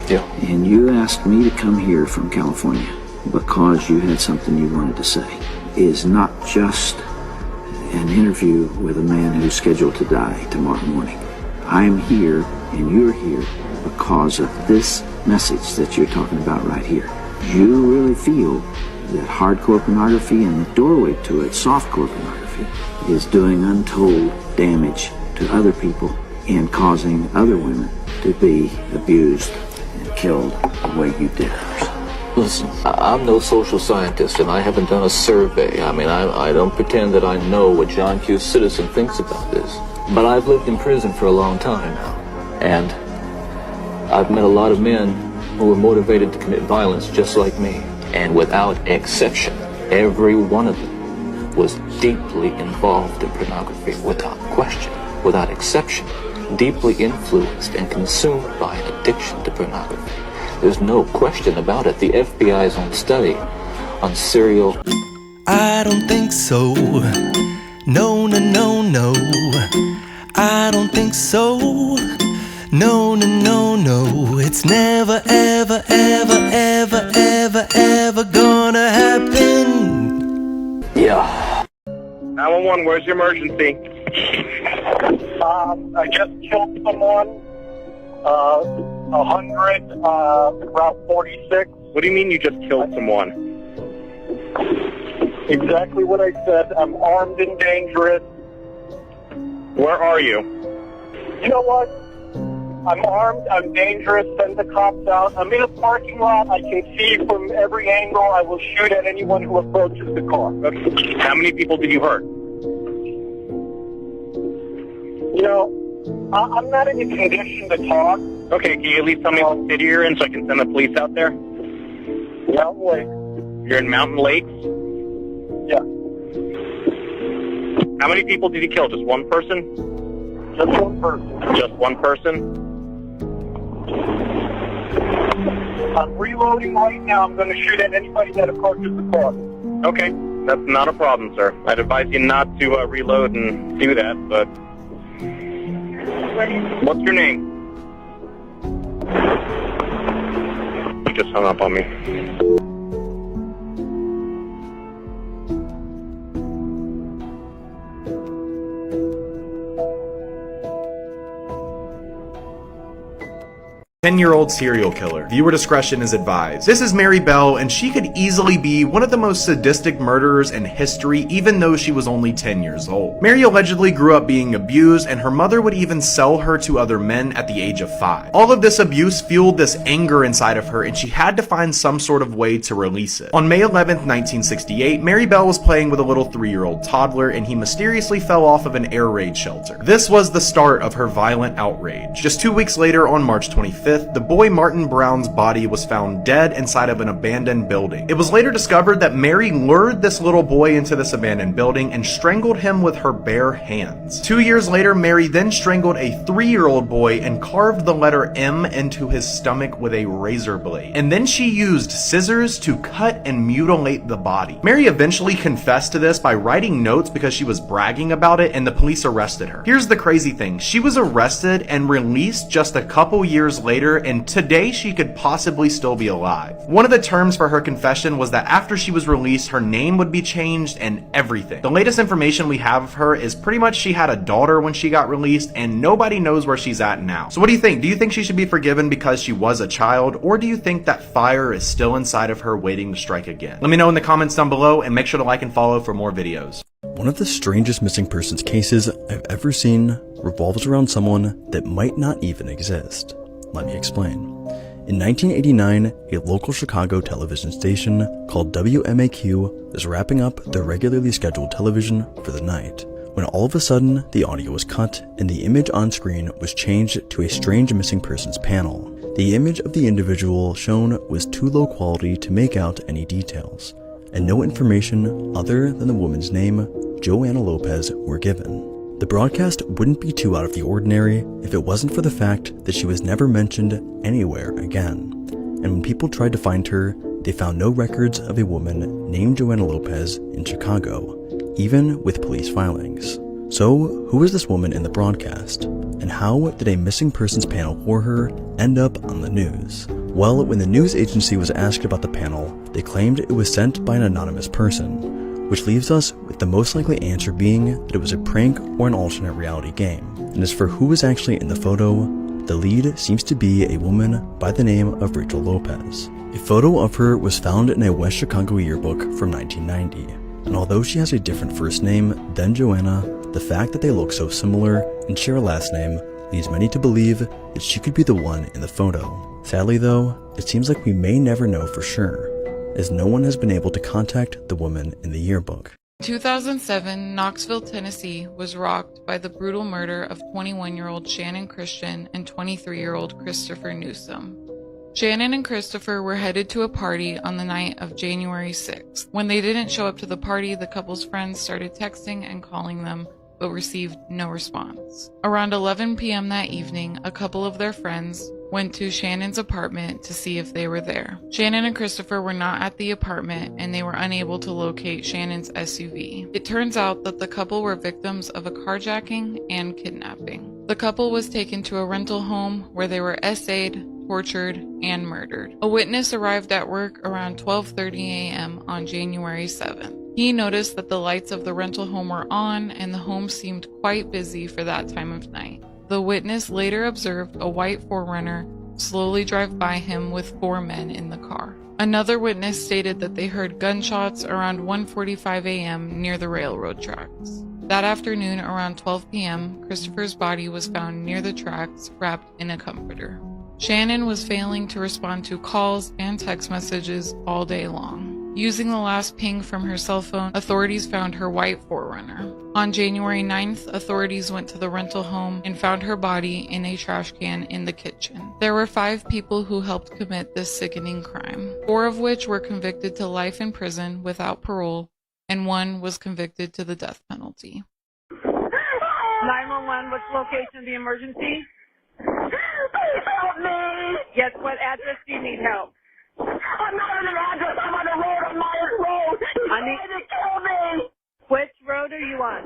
Yeah. And you asked me to come here from California because you had something you wanted to say. It is not just an interview with a man who's scheduled to die tomorrow morning. I am here and you're here because of this message that you're talking about right here. You really feel that hardcore pornography and the doorway to it, softcore pornography, is doing untold damage to other people and causing other women to be abused and killed the way you did others. Listen, I'm no social scientist, and I haven't done a survey. I mean, I don't pretend that I know what John Q. Citizen thinks about this. But I've lived in prison for a long time now, and I've met a lot of men who were motivated to commit violence just like me. And without exception, every one of them was deeply involved in pornography, without question, without exception, deeply influenced and consumed by an addiction to pornography. There's no question about it. The FBI's own study on serial... I don't think so. No, no, no, no. I don't think so. No, no, no, no. It's never, ever, ever, ever, ever, ever gonna happen. Yeah. 911, where's your emergency? I just killed someone. 100, Route 46. What do you mean you just killed someone? Exactly what I said. I'm armed and dangerous. Where are you? You know what? I'm armed, I'm dangerous, send the cops out. I'm in a parking lot, I can see from every angle. I will shoot at anyone who approaches the car. Okay. How many people did you hurt? You know, I'm not in a condition to talk. Okay, can you at least tell me what city you're in so I can send the police out there? Mountain Lake. You're in Mountain Lakes? Yeah. How many people did you kill? Just one person? Just one person. Just one person? I'm reloading right now. I'm going to shoot at anybody that approaches the car. Okay, that's not a problem, sir. I'd advise you not to reload and do that, but... What's your name? You just hung up on me. 10-year-old serial killer. Viewer discretion is advised. This is Mary Bell, and she could easily be one of the most sadistic murderers in history, even though she was only 10 years old. Mary allegedly grew up being abused, and her mother would even sell her to other men at the age of 5. All of this abuse fueled this anger inside of her, and she had to find some sort of way to release it. On May 11th, 1968, Mary Bell was playing with a little 3-year-old toddler, and he mysteriously fell off of an air raid shelter. This was the start of her violent outrage. Just 2 weeks later, on March 25th, the boy Martin Brown's body was found dead inside of an abandoned building. It was later discovered that Mary lured this little boy into this abandoned building and strangled him with her bare hands. 2 years later, Mary then strangled a 3-year-old boy and carved the letter M into his stomach with a razor blade. And then she used scissors to cut and mutilate the body. Mary eventually confessed to this by writing notes because she was bragging about it, and the police arrested her. Here's the crazy thing. She was arrested and released just a couple years later, and today she could possibly still be alive. One of the terms for her confession was that after she was released, her name would be changed and everything. The latest information we have of her is pretty much she had a daughter when she got released, and nobody knows where she's at now. So what do you think? Do you think she should be forgiven because she was a child, or do you think that fire is still inside of her waiting to strike again? Let me know in the comments down below, and make sure to like and follow for more videos. One of the strangest missing persons cases I've ever seen revolves around someone that might not even exist. Let me explain. In 1989, a local Chicago television station called WMAQ was wrapping up their regularly scheduled television for the night, when when all of a sudden the audio was cut and the image on screen was changed to a strange missing persons panel. The image of the individual shown was too low quality to make out any details, and no information other than the woman's name, Joanna Lopez, were given. The broadcast wouldn't be too out of the ordinary if it wasn't for the fact that she was never mentioned anywhere again. And when people tried to find her, they found no records of a woman named Joanna Lopez in Chicago, even with police filings. So, who was this woman in the broadcast? And how did a missing persons panel for her end up on the news? Well, when the news agency was asked about the panel, they claimed it was sent by an anonymous person, which leaves us with the most likely answer being that it was a prank or an alternate reality game. And as for who was actually in the photo, the lead seems to be a woman by the name of Rachel Lopez. A photo of her was found in a West Chicago yearbook from 1990. And although she has a different first name than Joanna, the fact that they look so similar and share a last name leads many to believe that she could be the one in the photo. Sadly though, it seems like we may never know for sure, as no one has been able to contact the woman in the yearbook. In 2007, Knoxville, Tennessee was rocked by the brutal murder of 21-year-old Shannon Christian and 23-year-old Christopher Newsom. Shannon and Christopher were headed to a party on the night of January 6th. When they didn't show up to the party, the couple's friends started texting and calling them, but received no response. Around 11 p.m. that evening, a couple of their friends went to Shannon's apartment to see if they were there. Shannon and Christopher were not at the apartment, and they were unable to locate Shannon's SUV. It turns out that the couple were victims of a carjacking and kidnapping. The couple was taken to a rental home where they were essayed, tortured, and murdered. A witness arrived at work around 12:30 a.m. on January 7th. He noticed that the lights of the rental home were on and the home seemed quite busy for that time of night. The witness later observed a white 4Runner slowly drive by him with 4 men in the car. Another witness stated that they heard gunshots around 1:45 a.m. near the railroad tracks. That afternoon, around 12 p.m., Christopher's body was found near the tracks, wrapped in a comforter. Shannon was failing to respond to calls and text messages all day long. Using the last ping from her cell phone, authorities found her white 4Runner. On January 9th, authorities went to the rental home and found her body in a trash can in the kitchen. There were 5 people who helped commit this sickening crime, 4 of which were convicted to life in prison without parole, and 1 was convicted to the death penalty. 911, what's the location of the emergency? Please help me! Yes, what address do you need help? I'm not on an address, I'm on a road on Myers Road! He's trying to kill me! Which road are you on?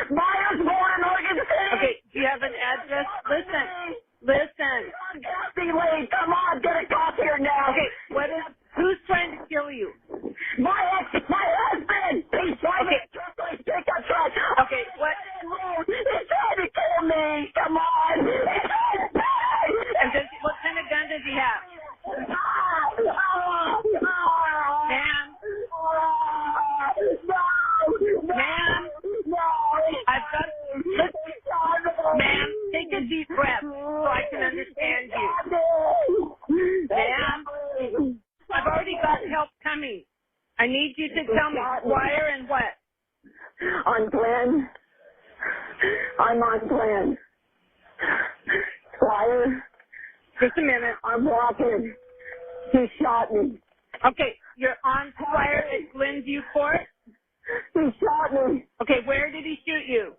Myers Road in Oregon City! Okay, do you have an address? Listen. Can't be late, come on, get a cop here now! Okay, who's trying to kill you? My husband! He's trying to pick up truck! Okay, what? He's trying to kill me! Come on! He's trying to die! And what kind of gun does he have? Ma'am? Ma'am? I've got... Ma'am, take a deep breath so I can understand you. Ma'am? I've already got help coming. I need you to tell me wire and what? On plan. I'm on plan. Wire. Just a minute. I'm walking. He shot me. Okay, you're on wire at Glenview Court? He shot me. Okay, where did he shoot you?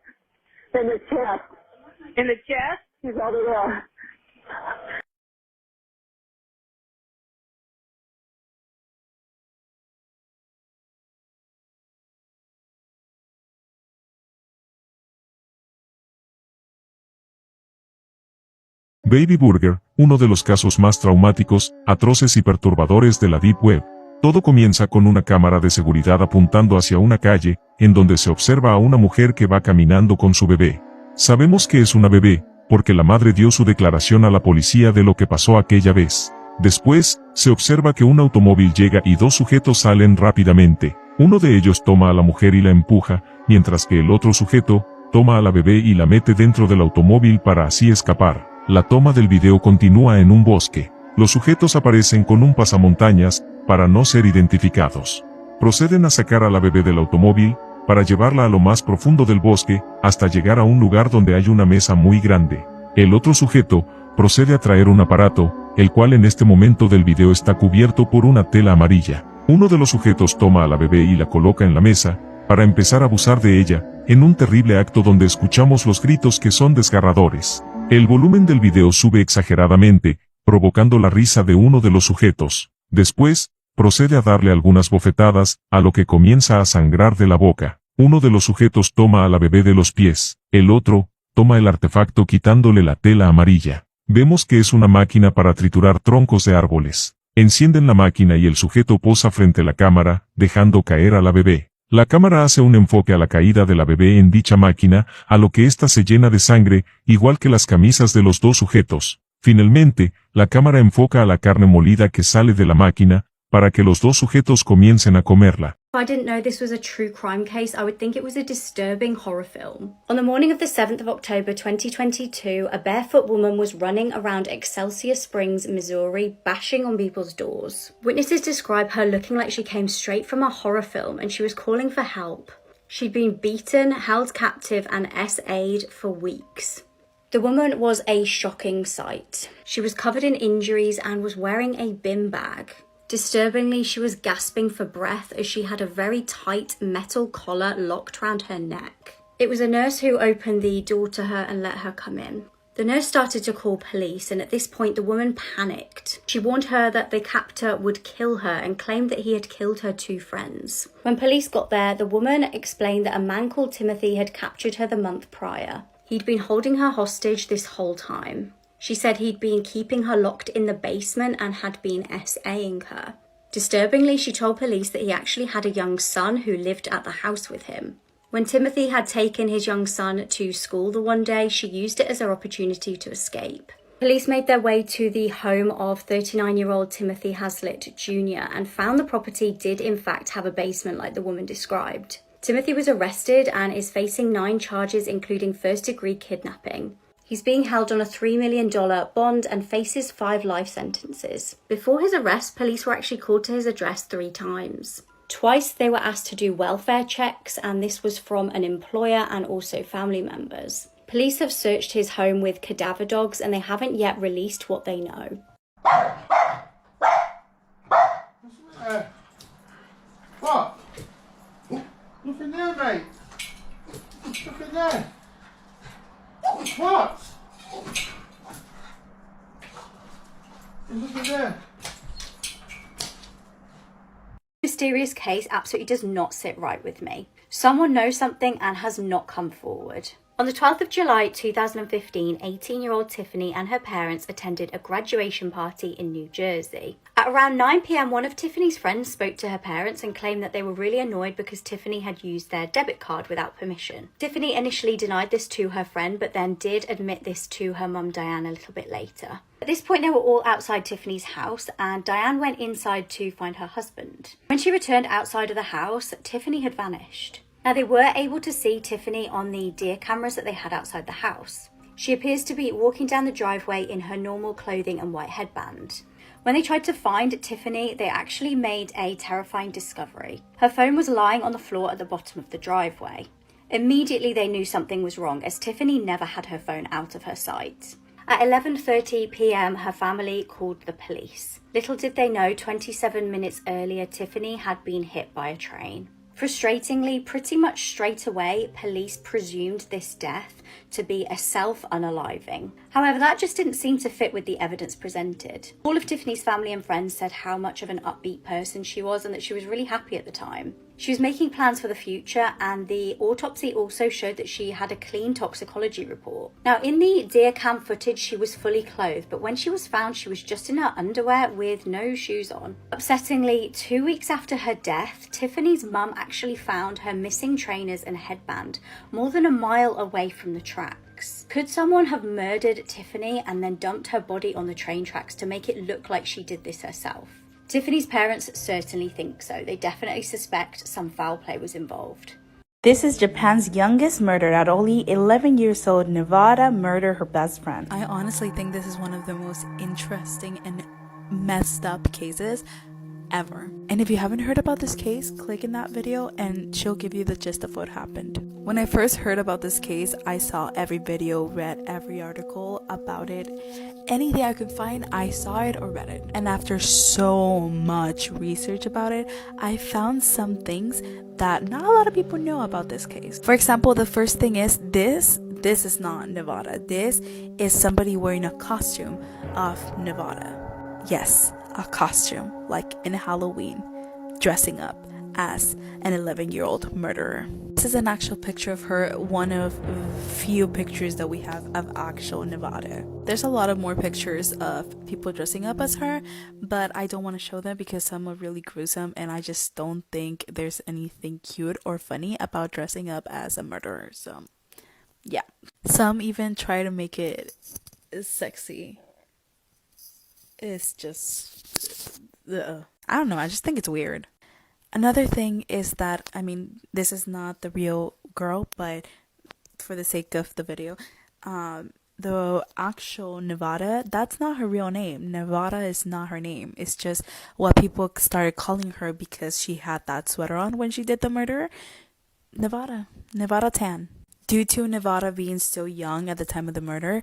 In the chest. In the chest? He's over there. Baby Burger, uno de los casos más traumáticos, atroces y perturbadores de la Deep Web. Todo comienza con una cámara de seguridad apuntando hacia una calle, en donde se observa a una mujer que va caminando con su bebé. Sabemos que es una bebé, porque la madre dio su declaración a la policía de lo que pasó aquella vez. Después, se observa que un automóvil llega y 2 sujetos salen rápidamente. Uno de ellos toma a la mujer y la empuja, mientras que el otro sujeto toma a la bebé y la mete dentro del automóvil para así escapar. La toma del video continúa en un bosque. Los sujetos aparecen con un pasamontañas, para no ser identificados. Proceden a sacar a la bebé del automóvil, para llevarla a lo más profundo del bosque, hasta llegar a un lugar donde hay una mesa muy grande. El otro sujeto procede a traer un aparato, el cual en este momento del video está cubierto por una tela amarilla. Uno de los sujetos toma a la bebé y la coloca en la mesa, para empezar a abusar de ella, en un terrible acto donde escuchamos los gritos que son desgarradores. El volumen del video sube exageradamente, provocando la risa de uno de los sujetos. Después, procede a darle algunas bofetadas, a lo que comienza a sangrar de la boca. Uno de los sujetos toma a la bebé de los pies, el otro, toma el artefacto quitándole la tela amarilla. Vemos que es una máquina para triturar troncos de árboles. Encienden la máquina y el sujeto posa frente a la cámara, dejando caer a la bebé. La cámara hace un enfoque a la caída de la bebé en dicha máquina, a lo que ésta se llena de sangre, igual que las camisas de los dos sujetos. Finalmente, la cámara enfoca a la carne molida que sale de la máquina, para que los dos sujetos comiencen a comerla. If I didn't know this was a true crime case, I would think it was a disturbing horror film. On the morning of the 7th of October 2022, a barefoot woman was running around Excelsior Springs, Missouri, bashing on people's doors. Witnesses describe her looking like she came straight from a horror film and she was calling for help. She'd been beaten, held captive and SA'd for weeks. The woman was a shocking sight. She was covered in injuries and was wearing a bin bag. Disturbingly, she was gasping for breath as she had a very tight metal collar locked round her neck. It was a nurse who opened the door to her and let her come in. The nurse started to call police, and at this point the woman panicked. She warned her that the captor would kill her and claimed that he had killed her two friends. When police got there, the woman explained that a man called Timothy had captured her the month prior. He'd been holding her hostage this whole time. She said he'd been keeping her locked in the basement and had been SAing her. Disturbingly, she told police that he actually had a young son who lived at the house with him. When Timothy had taken his young son to school the one day, she used it as her opportunity to escape. Police made their way to the home of 39-year-old Timothy Haslett Jr. and found the property did in fact have a basement like the woman described. Timothy was arrested and is facing 9 charges including first-degree kidnapping. He's being held on a $3 million bond and faces 5 life sentences. Before his arrest, police were actually called to his address 3 times. Twice they were asked to do welfare checks, and this was from an employer and also family members. Police have searched his home with cadaver dogs and they haven't yet released what they know. What? Look in there, mate. Look in there. What? Look in there. Mysterious case absolutely does not sit right with me. Someone knows something and has not come forward. On the 12th of July 2015, 18-year-old Tiffany and her parents attended a graduation party in New Jersey. At around 9 p.m, one of Tiffany's friends spoke to her parents and claimed that they were really annoyed because Tiffany had used their debit card without permission. Tiffany initially denied this to her friend, but then did admit this to her mum Diane a little bit later. At this point, they were all outside Tiffany's house and Diane went inside to find her husband. When she returned outside of the house, Tiffany had vanished. Now, they were able to see Tiffany on the deer cameras that they had outside the house. She appears to be walking down the driveway in her normal clothing and white headband. When they tried to find Tiffany, they actually made a terrifying discovery. Her phone was lying on the floor at the bottom of the driveway. Immediately, they knew something was wrong as Tiffany never had her phone out of her sight. At 11:30 p.m, her family called the police. Little did they know, 27 minutes earlier, Tiffany had been hit by a train. Frustratingly, pretty much straight away, police presumed this death to be a self-unaliving. However, that just didn't seem to fit with the evidence presented. All of Tiffany's family and friends said how much of an upbeat person she was and that she was really happy at the time. She was making plans for the future, and the autopsy also showed that she had a clean toxicology report. Now, in the deer cam footage, she was fully clothed, but when she was found, she was just in her underwear with no shoes on. Upsettingly, 2 weeks after her death, Tiffany's mum actually found her missing trainers and headband more than a mile away from the tracks. Could someone have murdered Tiffany and then dumped her body on the train tracks to make it look like she did this herself? Tiffany's parents certainly think so. They definitely suspect some foul play was involved. This is Japan's youngest murdered at only 11 years old. Nevada murdered her best friend. I honestly think this is one of the most interesting and messed up cases ever. And if you haven't heard about this case, click in that video and she'll give you the gist of what happened. When I first heard about this case, I saw every video, read every article about it. Anything I could find, I saw it or read it. And after so much research about it, I found some things that not a lot of people know about this case. For example, the first thing is this is not Nevada. This is somebody wearing a costume of Nevada. Yes, a costume, like in Halloween, dressing up as an 11-year-old murderer. This is an actual picture of her, one of few pictures that we have of actual Nevada. There's a lot of more pictures of people dressing up as her, but I don't want to show them because some are really gruesome and I just don't think there's anything cute or funny about dressing up as a murderer. So yeah, some even try to make it sexy. It's just I don't know, I just think it's weird. Another thing is that, I mean, this is not the real girl, but for the sake of the video, the actual Nevada, that's not her real name. Nevada is not her name. It's just what people started calling her because she had that sweater on when she did the murder. Nevada Tan. Due to Nevada being still young at the time of the murder,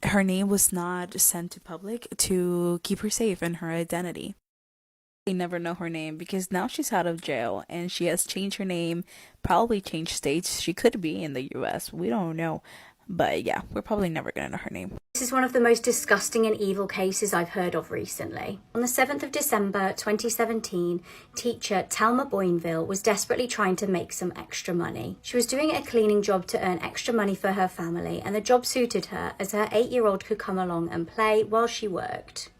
her name was not sent to public to keep her safe in her identity. They never know her name because now she's out of jail and she has changed her name, probably changed states. She could be in the US, we don't know. But yeah, we're probably never gonna know her name. This is one of the most disgusting and evil cases I've heard of recently. On the 7th of December 2017, teacher Thelma Boinville was desperately trying to make some extra money. She was doing a cleaning job to earn extra money for her family, and the job suited her as her 8-year-old could come along and play while she worked.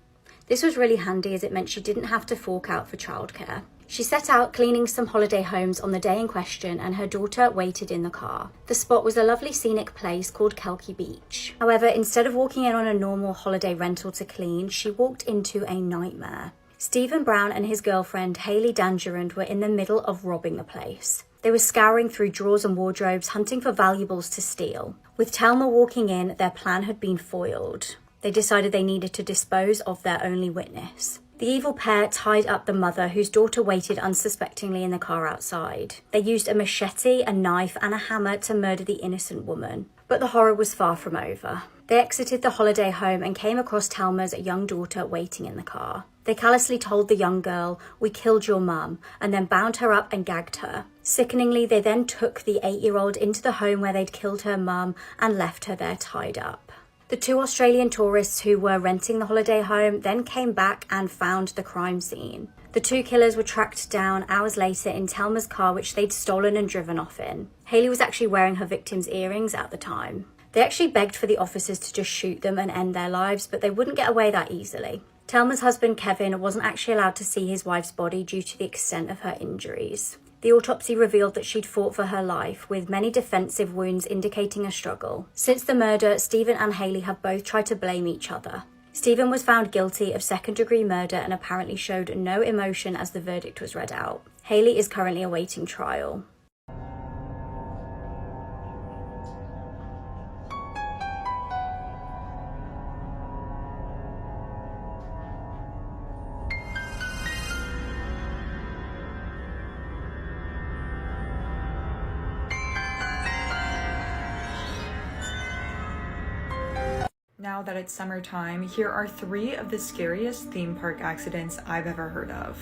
This was really handy as it meant she didn't have to fork out for childcare. She set out cleaning some holiday homes on the day in question and her daughter waited in the car. The spot was a lovely scenic place called Kelky Beach. However, instead of walking in on a normal holiday rental to clean, she walked into a nightmare. Stephen Brown and his girlfriend Hayley Dangerand were in the middle of robbing the place. They were scouring through drawers and wardrobes, hunting for valuables to steal. With Thelma walking in, their plan had been foiled. They decided they needed to dispose of their only witness. The evil pair tied up the mother, whose daughter waited unsuspectingly in the car outside. They used a machete, a knife, and a hammer to murder the innocent woman. But the horror was far from over. They exited the holiday home and came across Thelma's young daughter waiting in the car. They callously told the young girl, "We killed your mum," and then bound her up and gagged her. Sickeningly, they then took the 8-year-old into the home where they'd killed her mum and left her there tied up. The 2 Australian tourists who were renting the holiday home then came back and found the crime scene. The 2 killers were tracked down hours later in Thelma's car, which they'd stolen and driven off in. Hayley was actually wearing her victim's earrings at the time. They actually begged for the officers to just shoot them and end their lives, but they wouldn't get away that easily. Thelma's husband, Kevin, wasn't actually allowed to see his wife's body due to the extent of her injuries. The autopsy revealed that she'd fought for her life, with many defensive wounds indicating a struggle. Since the murder, Stephen and Hayley have both tried to blame each other. Stephen was found guilty of second-degree murder and apparently showed no emotion as the verdict was read out. Hayley is currently awaiting trial. Now that it's summertime, here are 3 of the scariest theme park accidents I've ever heard of.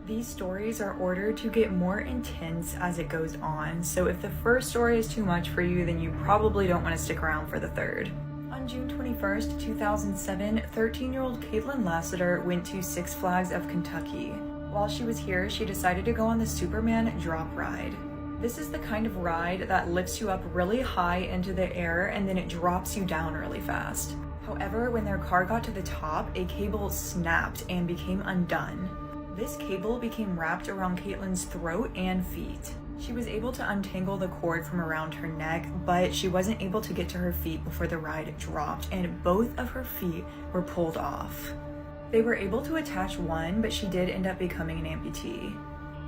These stories are ordered to get more intense as it goes on, so if the first story is too much for you, then you probably don't want to stick around for the third. On June 21st, 2007, 13-year-old Caitlin Lassiter went to Six Flags of Kentucky. While she was here, she decided to go on the Superman drop ride. This is the kind of ride that lifts you up really high into the air and then it drops you down really fast. However, when their car got to the top, a cable snapped and became undone. This cable became wrapped around Caitlin's throat and feet. She was able to untangle the cord from around her neck, but she wasn't able to get to her feet before the ride dropped, and both of her feet were pulled off. They were able to attach one, but she did end up becoming an amputee.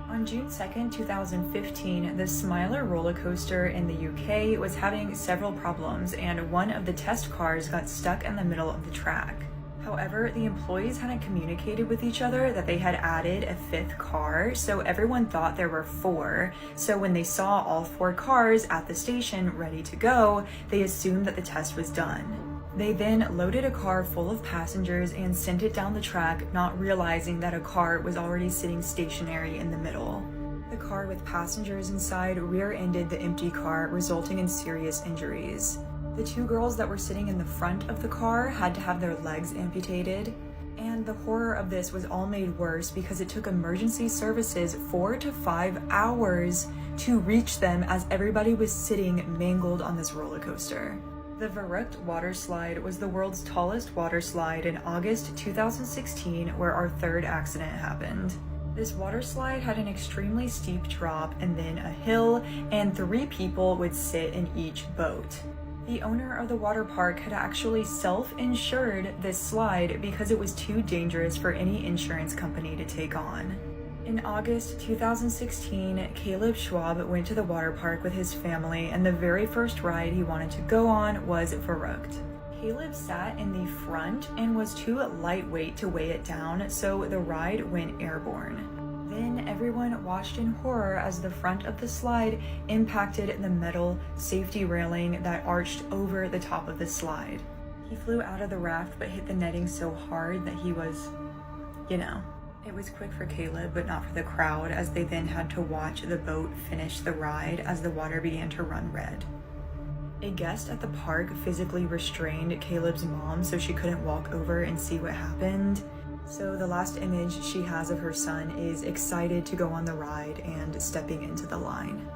On June 2nd, 2015, the Smiler roller coaster in the UK was having several problems, and one of the test cars got stuck in the middle of the track. However, the employees hadn't communicated with each other that they had added a 5th car, so everyone thought there were 4. So when they saw all 4 cars at the station ready to go, they assumed that the test was done. They then loaded a car full of passengers and sent it down the track, not realizing that a car was already sitting stationary in the middle. The car with passengers inside rear-ended the empty car, resulting in serious injuries. The 2 girls that were sitting in the front of the car had to have their legs amputated, and the horror of this was all made worse because it took emergency services 4 to 5 hours to reach them as everybody was sitting mangled on this roller coaster. The Verrückt water slide was the world's tallest water slide in August 2016, where our 3rd accident happened. This water slide had an extremely steep drop and then a hill, and 3 people would sit in each boat. The owner of the water park had actually self-insured this slide because it was too dangerous for any insurance company to take on. In August 2016, Caleb Schwab went to the water park with his family, and the very first ride he wanted to go on was Verrückt. Caleb sat in the front and was too lightweight to weigh it down, so the ride went airborne. Then everyone watched in horror as the front of the slide impacted the metal safety railing that arched over the top of the slide. He flew out of the raft but hit the netting so hard that he was, It was quick for Caleb but not for the crowd, as they then had to watch the boat finish the ride as the water began to run red. A guest at the park physically restrained Caleb's mom so she couldn't walk over and see what happened. So the last image she has of her son is excited to go on the ride and stepping into the line.